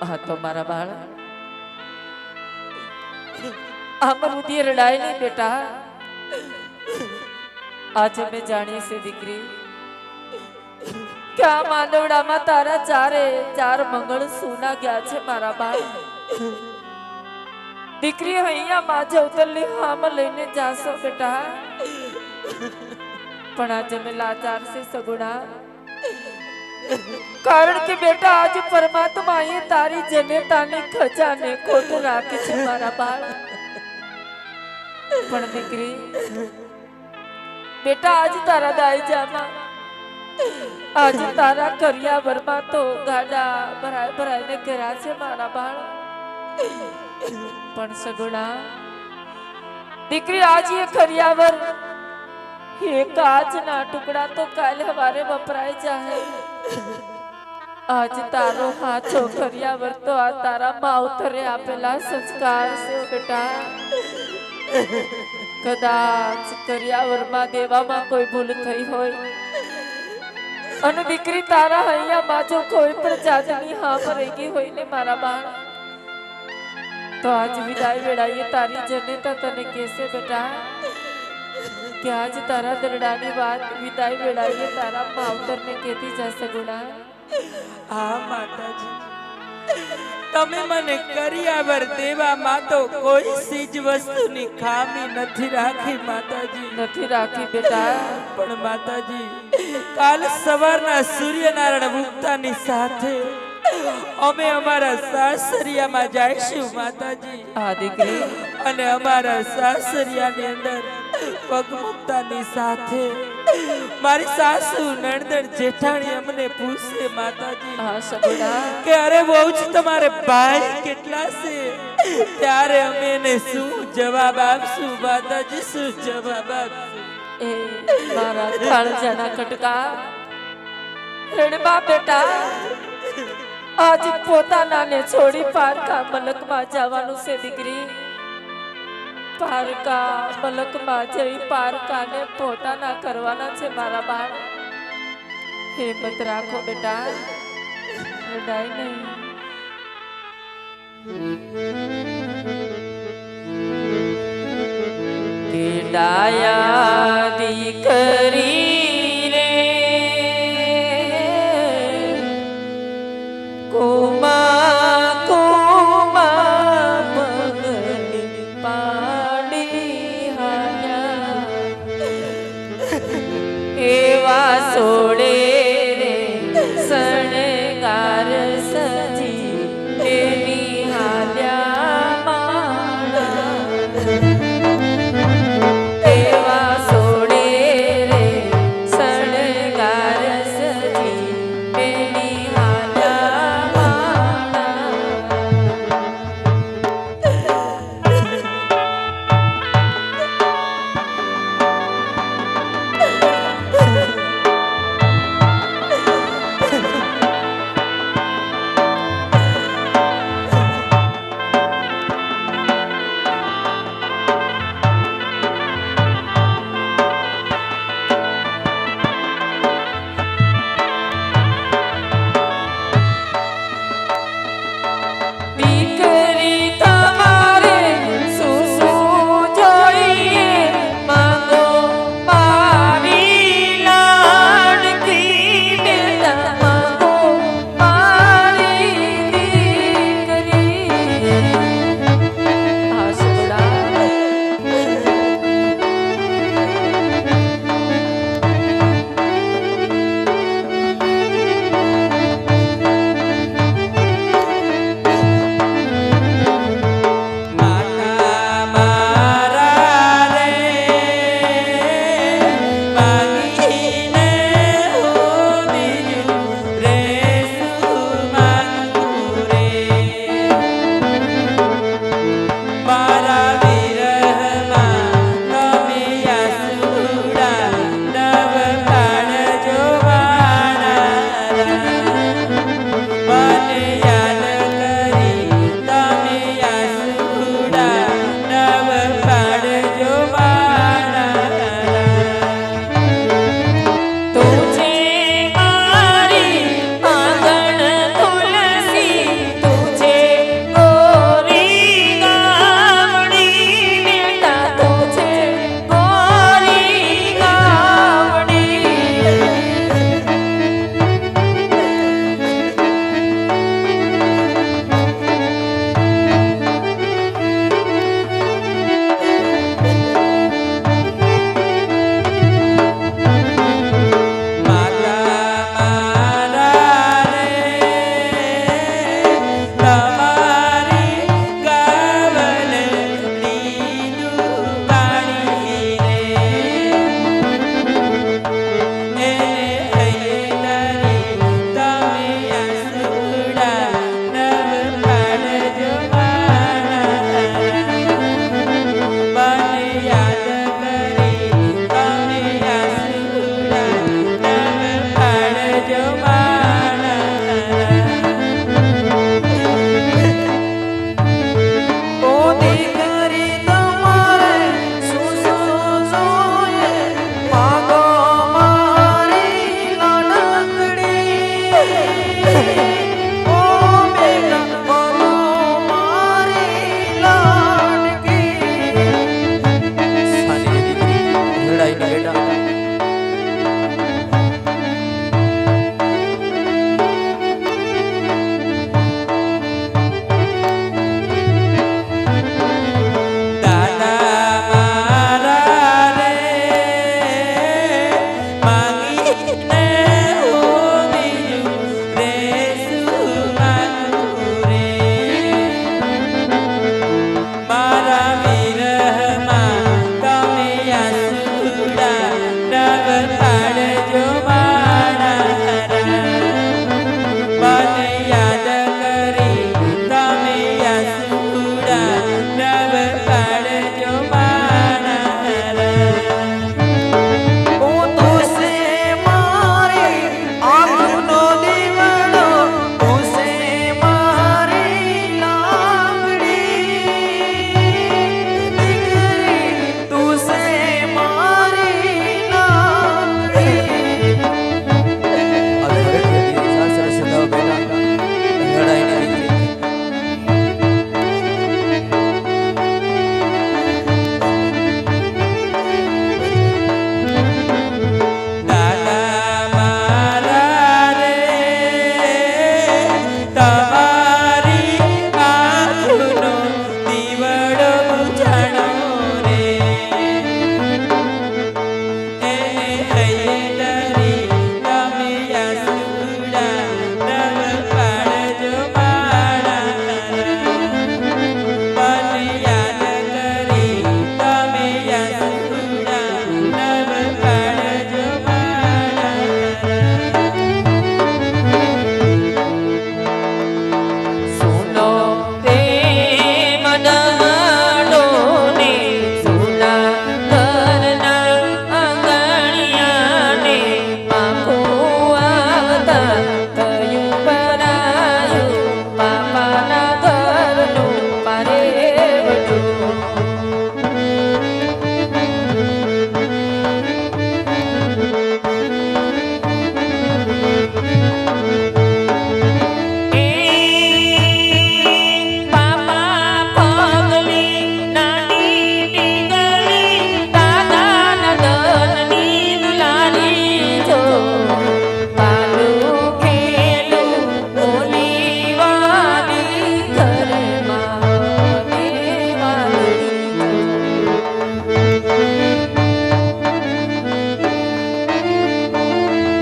હા તો મારા બાળ આમર ઉધી રડાય નહીં બેટા. આજે મેં જાણીએ છે દીકરી કે આ માંડવડામાં તારા ચાર મંગળ સુના ગયા છે મારા બાળ. દીકરી અહીંયા માજે ઉતરલી હામ લઈને જાશો બેટા. પણ આજે મેં લાચાર છે સગુણા, કારણ કે બેટા आज परमात्मा ये तारी जनेताने खजाने खोट રાખી છે મારા બાળ. પણ દીકરી બેટા આજ તારા દાયજામાં આજ તારા કરિયાવરમાં તો ગાડા ભરાય ભરાઈને કર્યા છે મારા બાળ. પણ સગુણા દીકરી આજ એ કરિયાવર એક કાચના ટુકડા તો કાલે હવારે વપરાય જાય. આજ તારો હાથો કરિયાવર તો આ તારા માવતરે આપેલા સંસ્કાર છે બેટા. કદાચ કરિયાવરમાં દેવામાં કોઈ ભૂલ થઈ હોય અને દીકરી તારા અહીંયા માજો કોઈ પણ જાતની હામ રહી ગઈ હોય ને મારા બાળ, તો આજ વિદાય વેળાએ તારી જનેતા તને કહેશે બેટા કે આજ તારા દરડાની વાત વિદાય વેળાએ તારા માવતરને કહેતી જશે ગુણા. હા માતાજી, તમે મને કરિયાવર દેવામાં તો કોઈ ચીજ વસ્તુની ખામી નથી રાખી માતાજી. નથી રાખી બેટા. પણ માતાજી કાલ સવારના સૂર્યનારાયણ ઉગતાની સાથે અમે અમારા સાસરિયામાં જઈશું માતાજી. હા દીકરી. અને અમારા સાસરિયાની અંદર પગ મૂકતાની સાથે મારી સાસુ નણંદ જેઠાણી અમને પૂછશે માતાજી. હા સગુણા. કે અરે બહુજ તમારે ભાઈ કેટલા છે? ત્યારે અમે એને શું જવાબ આપશું માતાજી? શું જવાબ આપશું? એ મારા કાળજાના કટકા રણબા બેટા, આજ પોતાનાને છોડી પારકા મલકમાં જવાનું છે દીકરી. પારકા મલકમાં જઈ પારકાને પોતાના કરવાના છે મારા બાળ. હિંમત રાખો બેટા, રડાય નહીં. કે ડાયા દીકરી રે કોમા કોમા પગલી પાડી હાયા એવા સોડે રે શણગાર સજી એની હાલ્યા માણા એવા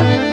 છે